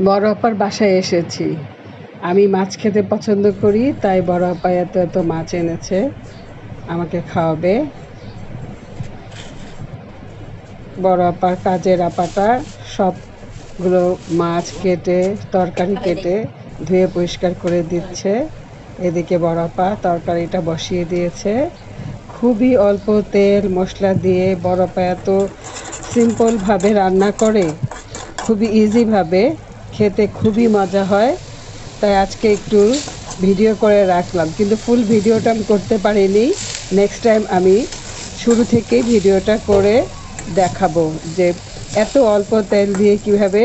বড় আপার বাসায় এসেছি। আমি মাছ খেতে পছন্দ করি, তাই বড় আপা এত এত মাছ এনেছে, আমাকে খাওয়াবে। বড় আপার কাজের আপাটা সবগুলো মাছ কেটে, তরকারি কেটে ধুয়ে পরিষ্কার করে দিচ্ছে। এদিকে বড় আপা তরকারিটা বসিয়ে দিয়েছে। খুবই অল্প তেল মশলা দিয়ে বড় আপা এত সিম্পলভাবে রান্না করে, খুবই ইজিভাবে, খেতে খুবই মজা হয়। তাই আজকে একটু ভিডিও করে রাখলাম, কিন্তু ফুল ভিডিওটা আমি করতে পারিনি। নেক্সট টাইম আমি শুরু থেকেই ভিডিওটা করে দেখাবো যে এত অল্প তেল দিয়ে কীভাবে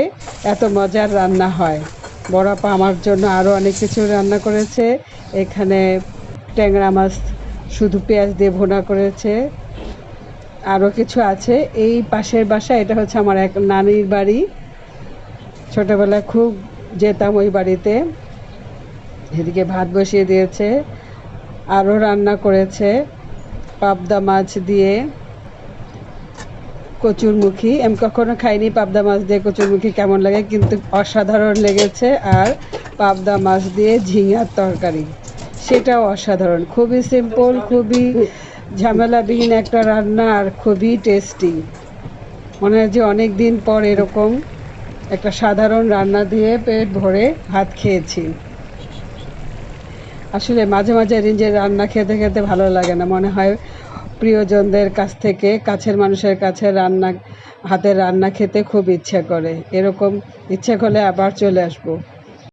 এত মজার রান্না হয়। বড় আপা আমার জন্য আরও অনেক কিছু রান্না করেছে। এখানে ট্যাংরা মাছ শুধু পেঁয়াজ দিয়ে ভুনা করেছে, আরও কিছু আছে। এই পাশের বাসা, এটা হচ্ছে আমার এক নানির বাড়ি। ছোটোবেলায় খুব যেতাম ওই বাড়িতে। এদিকে ভাত বসিয়ে দিয়েছে, আরও রান্না করেছে পাবদা মাছ দিয়ে কচুরমুখী। আমি কখনো খাইনি পাবদা মাছ দিয়ে কচুরমুখী কেমন লাগে, কিন্তু অসাধারণ লেগেছে। আর পাবদা মাছ দিয়ে ঝিঙার তরকারি, সেটাও অসাধারণ। খুবই সিম্পল, খুবই ঝামেলাবিহীন একটা রান্না, আর খুবই টেস্টি। মনে হয় যে অনেক দিন পর এরকম একটা সাধারণ রান্না দিয়ে পেট ভরে ভাত খেয়েছি। আসলে মাঝে মাঝে নিজের রান্না খেতে খেতে ভালো লাগে না, মনে হয় প্রিয়জনদের কাছ থেকে, কাছের মানুষের কাছে হাতের রান্না খেতে খুব ইচ্ছে করে। এরকম ইচ্ছে করলে আবার চলে আসবো।